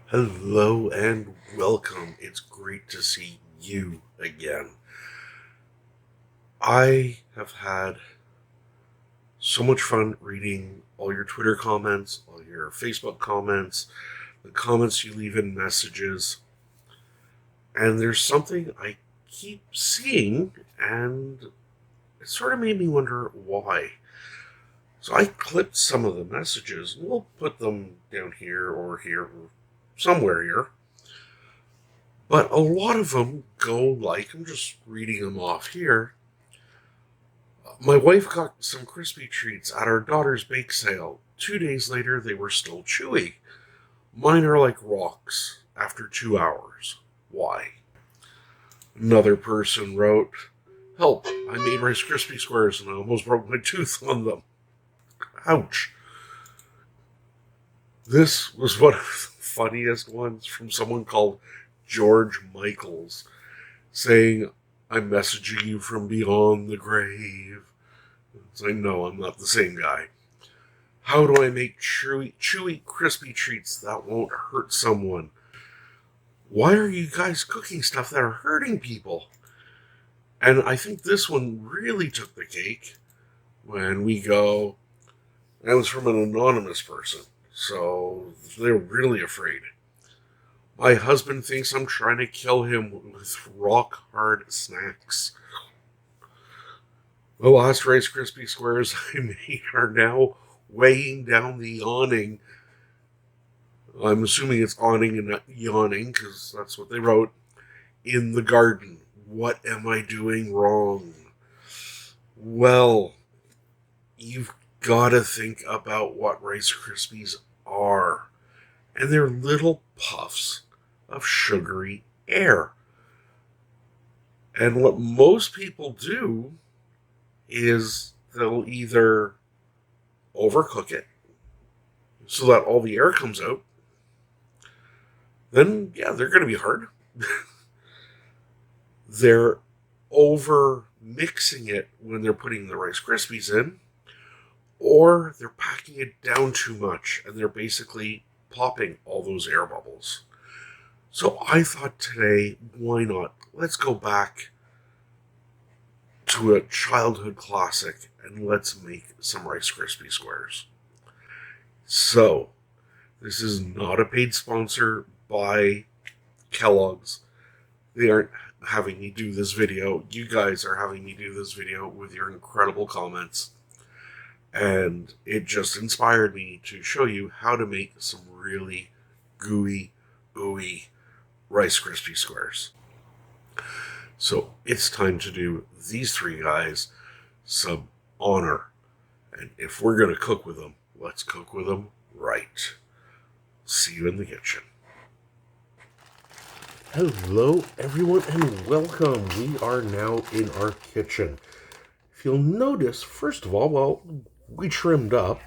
Hello and welcome. It's great to see you again. I have had so much fun reading all your Twitter comments, all your Facebook comments, the comments you leave in messages, and there's something I keep seeing, and it sort of made me wonder why. So I clipped some of the messages, and we'll put them down here or somewhere here. But a lot of them go like, I'm just reading them off here. My wife got some crispy treats at our daughter's bake sale. 2 days later, they were still chewy. Mine are like rocks after 2 hours. Why? Another person wrote, Help, I made Rice Krispie Squares and I almost broke my tooth on them. Ouch. This was one of the funniest ones from someone called George Michaels saying, I'm messaging you from beyond the grave. It's like, no, I'm not the same guy. How do I make chewy, crispy treats that won't hurt someone? Why are you guys cooking stuff that are hurting people? And I think this one really took the cake when we go, that was from an anonymous person, so they're really afraid. My husband thinks I'm trying to kill him with rock hard snacks. The last Rice Krispie Squares I made are now weighing down the awning. I'm assuming it's awning and not yawning because that's what they wrote. In the garden. What am I doing wrong? Well, you've got to think about what Rice Krispies are. And they're little puffs of sugary air. And what most people do is they'll either overcook it so that all the air comes out. Then, yeah, they're going to be hard. They're over mixing it when they're putting the Rice Krispies in, or they're packing it down too much and they're basically popping all those air bubbles. So I thought today, why not? Let's go back to a childhood classic and let's make some Rice Krispie Squares. So, this is not a paid sponsor by Kellogg's. They aren't having me do this video. You guys are having me do this video with your incredible comments. And it just inspired me to show you how to make some really gooey, ooey Rice Krispie Squares. So it's time to do these three guys some honor. And if we're going to cook with them, let's cook with them right. See you in the kitchen. Hello, everyone, and welcome. We are now in our kitchen. If you'll notice, first of all, well, we trimmed up.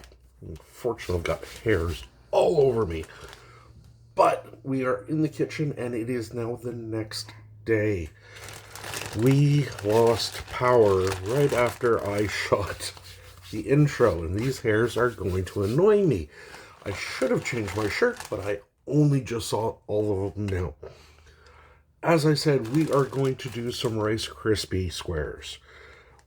Unfortunately, I've got hairs all over me. But we are in the kitchen, and it is now the next day. We lost power right after I shot the intro, and these hairs are going to annoy me. I should have changed my shirt, but I only just saw all of them now. As I said, we are going to do some Rice Krispie Squares.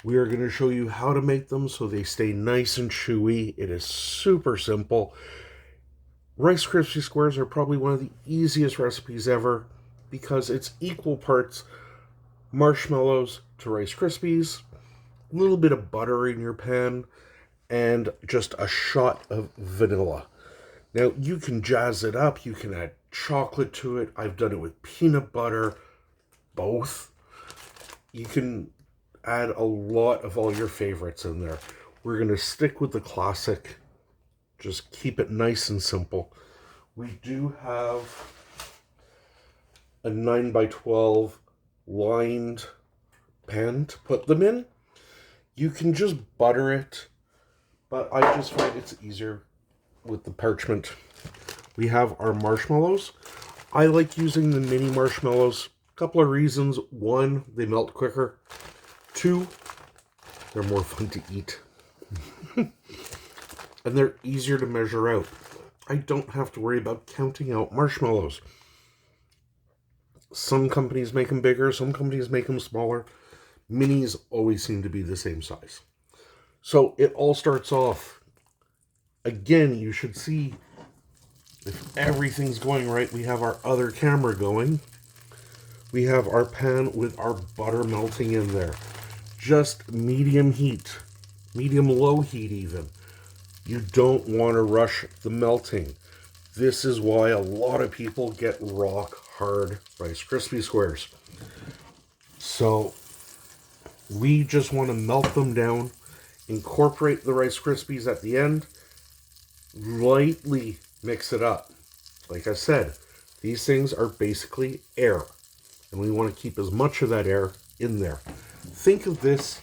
We are going to show you how to make them so they stay nice and chewy. It is super simple. Rice Krispie Squares are probably one of the easiest recipes ever because it's equal parts marshmallows to Rice Krispies, a little bit of butter in your pan, and just a shot of vanilla. Now, you can jazz it up. You can add chocolate to it. I've done it with peanut butter, both. You can add a lot of all your favorites in there. We're going to stick with the classic. Just keep it nice and simple. We do have a 9x12 lined pan to put them in. You can just butter it, but I just find it's easier with the parchment. We have our marshmallows. I like using the mini marshmallows. A couple of reasons. One, they melt quicker. Two, they're more fun to eat. And they're easier to measure out. I don't have to worry about counting out marshmallows. Some companies make them bigger, some companies make them smaller. Minis always seem to be the same size. So it all starts off. Again, you should see if everything's going right. We have our other camera going. We have our pan with our butter melting in there. Just medium heat, medium low heat even. You don't want to rush the melting. This is why a lot of people get rock hard Rice Krispie squares. So we just want to melt them down, incorporate the Rice Krispies at the end, lightly mix it up. Like I said, these things are basically air, and we want to keep as much of that air in there. Think of this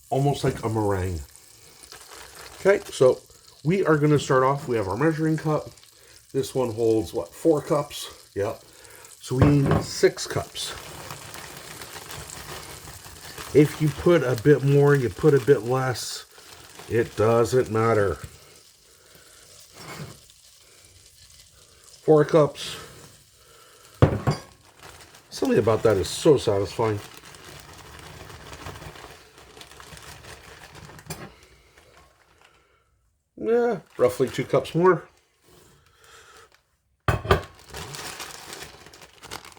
almost like a meringue. Okay, so we are going to start off. We have our measuring cup. This one holds, what, 4 cups? Yep. So we need 6 cups. If you put a bit more, you put a bit less, it doesn't matter. 4 cups. Something about that is so satisfying. Yeah, roughly 2 cups more.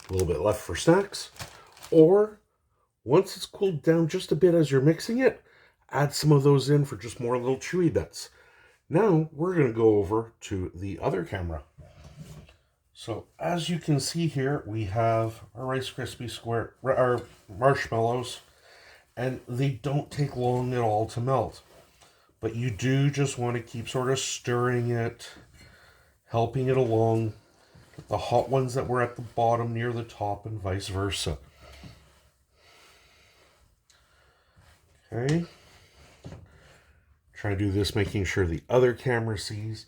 A little bit left for snacks. Or, once it's cooled down just a bit as you're mixing it, add some of those in for just more little chewy bits. Now, we're going to go over to the other camera. So, as you can see here, we have our Rice Krispie square, our marshmallows, and they don't take long at all to melt. But you do just want to keep sort of stirring it, helping it along. The hot ones that were at the bottom near the top and vice versa. Okay. Try to do this, making sure the other camera sees.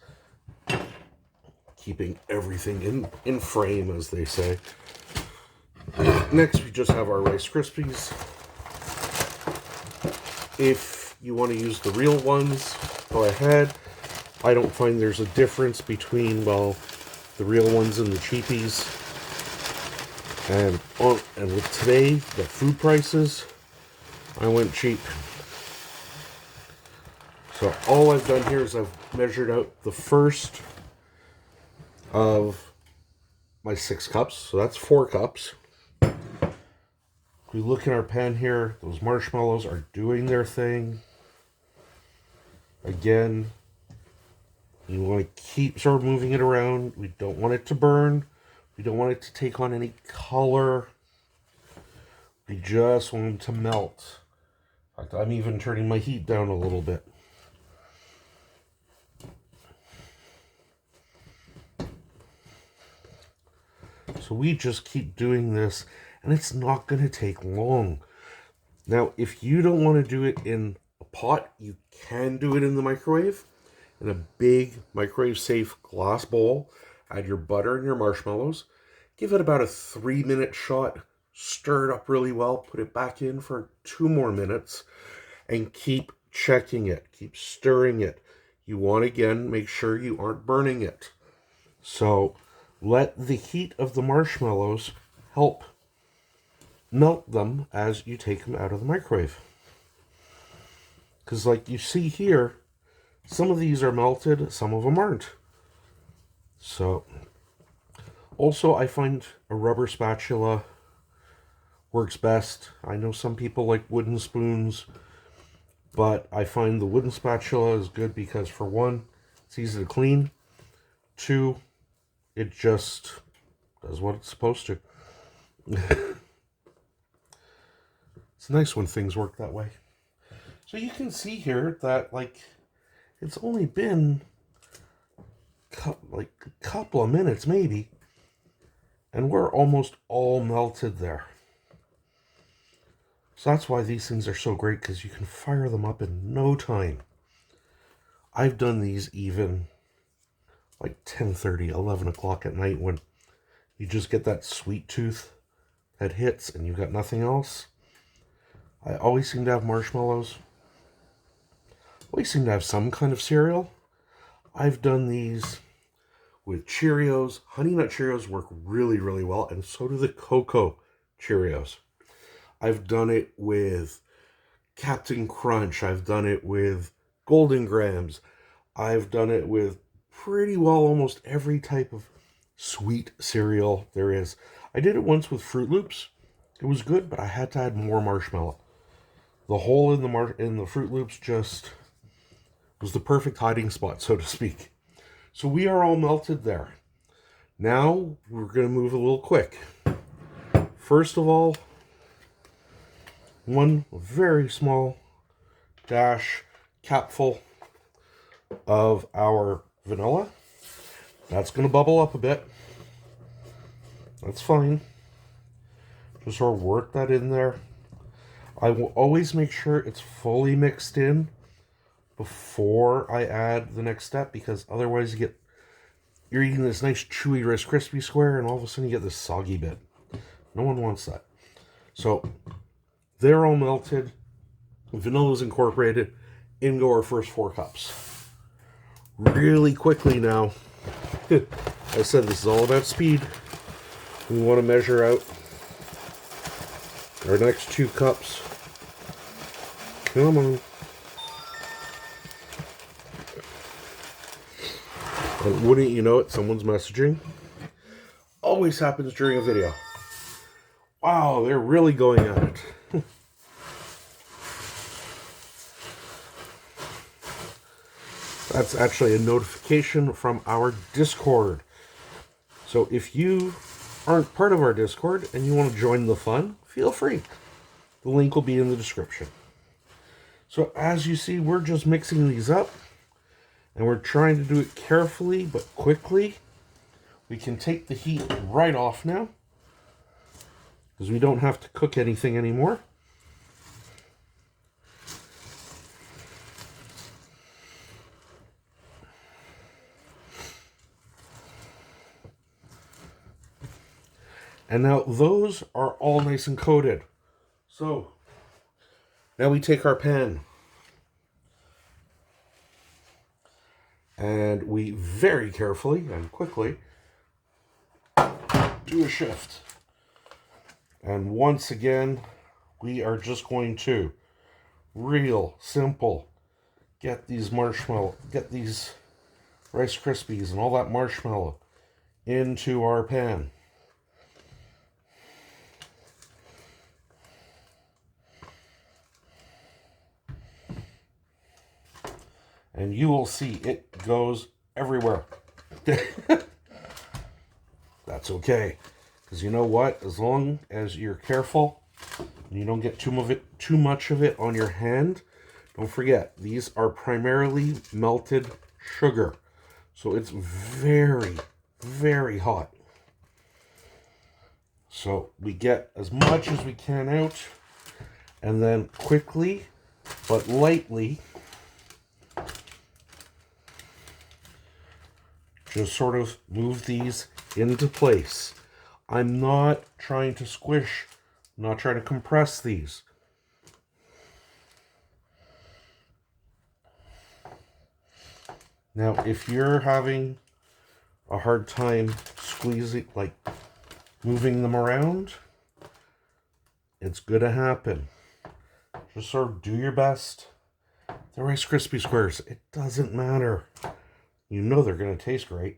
Keeping everything in frame, as they say. Next, we just have our Rice Krispies. If you want to use the real ones, go ahead. I don't find there's a difference between, well, the real ones and the cheapies. And with today, the food prices, I went cheap. So all I've done here is I've measured out the first of my 6 cups. So that's 4 cups. If we look in our pan here, those marshmallows are doing their thing. Again, you want to keep sort of moving it around. We don't want it to burn. We don't want it to take on any color. We just want them to melt. In fact, I'm even turning my heat down a little bit. So we just keep doing this, and it's not going to take long. Now, if you don't want to do it in a pot, you can do it in the microwave. In a big microwave-safe glass bowl, add your butter and your marshmallows. Give it about a 3-minute shot. Stir it up really well. Put it back in for 2 more minutes. And keep checking it. Keep stirring it. You want, again, make sure you aren't burning it. So let the heat of the marshmallows help melt them as you take them out of the microwave. Because like you see here, some of these are melted, some of them aren't. So, also I find a rubber spatula works best. I know some people like wooden spoons, but I find the wooden spatula is good because, for one, it's easy to clean. 2, it just does what it's supposed to. It's nice when things work that way. So you can see here that, like, it's only been like a couple of minutes maybe, and we're almost all melted there. So that's why these things are so great, because you can fire them up in no time. I've done these even like 10:30, 11 o'clock at night, when you just get that sweet tooth that hits and you've got nothing else. I always seem to have marshmallows. Always seem to have some kind of cereal. I've done these with Cheerios. Honey Nut Cheerios work really, really well, and so do the Cocoa Cheerios. I've done it with Captain Crunch. I've done it with Golden Grams. I've done it with pretty well almost every type of sweet cereal there is. I did it once with Fruit Loops. It was good, but I had to add more marshmallow. The hole in the Fruit Loops just was the perfect hiding spot, so to speak. So we are all melted there. Now we're going to move a little quick. First of all, one very small dash capful of our vanilla. That's going to bubble up a bit. That's fine. Just sort of work that in there. I will always make sure it's fully mixed in before I add the next step, because otherwise you're eating this nice chewy Rice Krispie square and all of a sudden you get this soggy bit. No one wants that. So they're all melted. Vanilla's incorporated. In go our first 4 cups. Really quickly now. I said this is all about speed. We want to measure out our next 2 cups. Come on. And wouldn't you know it, someone's messaging. Always happens during a video. Wow, they're really going at it. That's actually a notification from our Discord. So if you aren't part of our Discord and you want to join the fun, feel free. The link will be in the description. So as you see, we're just mixing these up. And we're trying to do it carefully but quickly. We can take the heat right off now, because we don't have to cook anything anymore. And now those are all nice and coated. So now we take our pan and we very carefully and quickly do a shift. And once again, we are just going to real simple get these Rice Krispies and all that marshmallow into our pan. And you will see it goes everywhere. That's okay. Because you know what? As long as you're careful and you don't get too much of it on your hand, don't forget, these are primarily melted sugar. So it's very, very hot. So we get as much as we can out, and then quickly but lightly just sort of move these into place. I'm not trying to squish, I'm not trying to compress these. Now, if you're having a hard time squeezing, like moving them around, it's gonna happen. Just sort of do your best. The Rice Krispie squares, it doesn't matter. You know they're going to taste great.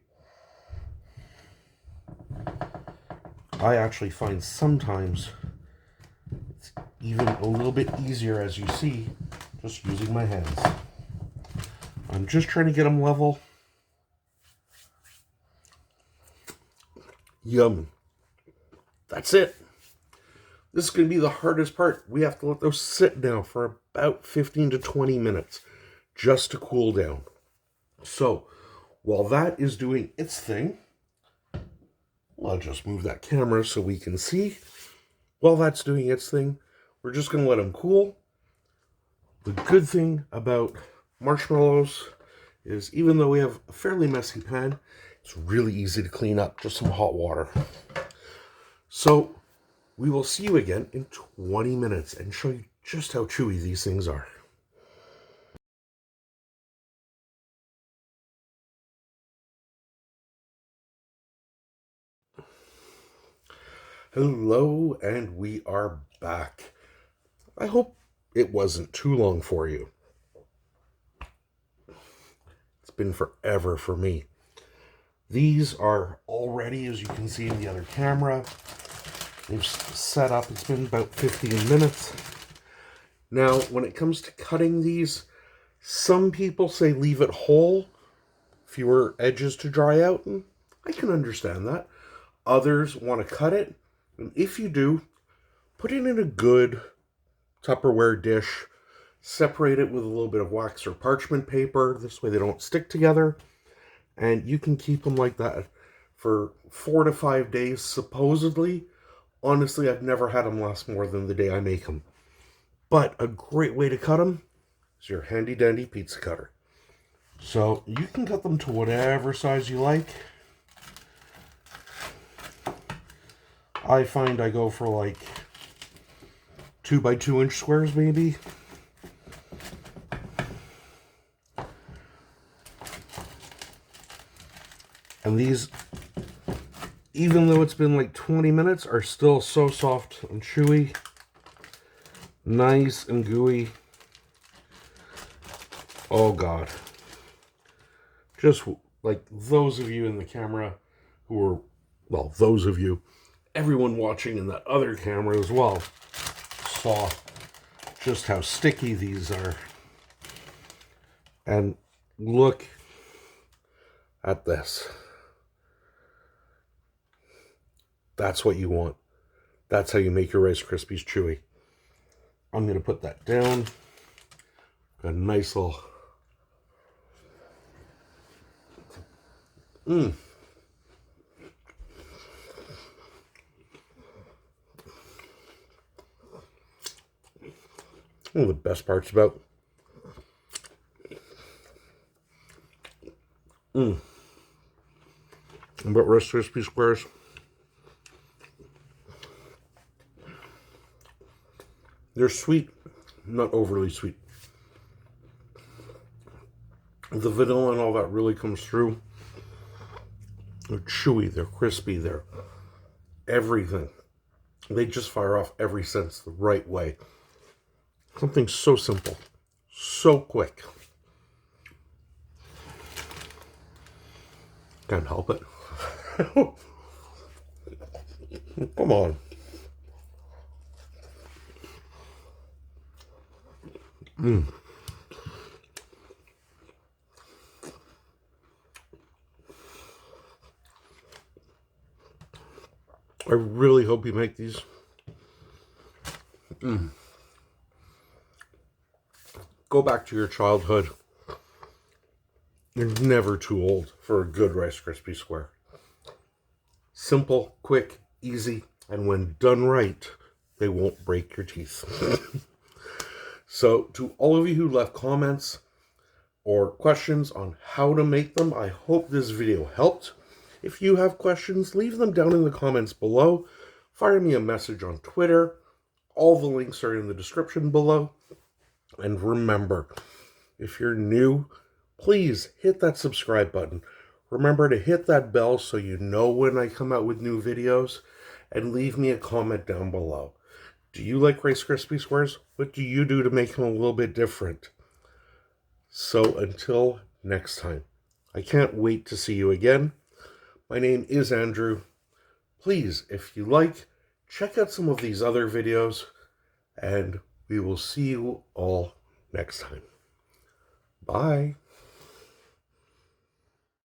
I actually find sometimes it's even a little bit easier, as you see, just using my hands. I'm just trying to get them level. Yum. That's it. This is going to be the hardest part. We have to let those sit now for about 15 to 20 minutes just to cool down. So, while that is doing its thing, I'll just move that camera so we can see. While that's doing its thing, we're just going to let them cool. The good thing about marshmallows is, even though we have a fairly messy pan, it's really easy to clean up. Just some hot water. So, we will see you again in 20 minutes and show you just how chewy these things are. Hello, and we are back. I hope it wasn't too long for you. It's been forever for me. These are already, as you can see in the other camera, they've set up. It's been about 15 minutes. Now, when it comes to cutting these, some people say leave it whole, fewer edges to dry out, and I can understand that. Others want to cut it, and if you do, put it in a good Tupperware dish, separate it with a little bit of wax or parchment paper, this way they don't stick together, and you can keep them like that for 4 to 5 days, supposedly. Honestly, I've never had them last more than the day I make them. But a great way to cut them is your handy dandy pizza cutter. So you can cut them to whatever size you like. I find I go for like 2 by 2 inch squares maybe. And these, even though it's been like 20 minutes, are still so soft and chewy. Nice and gooey. Oh God. Just like those of you in the camera who are, well, those of you, everyone watching in that other camera as well, saw just how sticky these are. And look at this. That's what you want. That's how you make your Rice Krispies chewy. I'm going to put that down. Got a nice little... One of the best parts about Rice Krispies squares, they're sweet, not overly sweet. The vanilla and all that really comes through. They're chewy, they're crispy, they're everything. They just fire off every sense the right way. Something so simple, so quick. Can't help it. Come on. I really hope you make these. Go back to your childhood. You're never too old for a good Rice Krispie square. Simple, quick, easy, and when done right, they won't break your teeth. So, to all of you who left comments or questions on how to make them, I hope this video helped. If you have questions, leave them down in the comments below. Fire me a message on Twitter. All the links are in the description below. And remember, if you're new, please hit that subscribe button. Remember to hit that bell so you know when I come out with new videos. And leave me a comment down below. Do you like Rice Krispie squares? What do you do to make them a little bit different? So until next time, I can't wait to see you again. My name is Andrew. Please, if you like, check out some of these other videos, and we will see you all next time. Bye.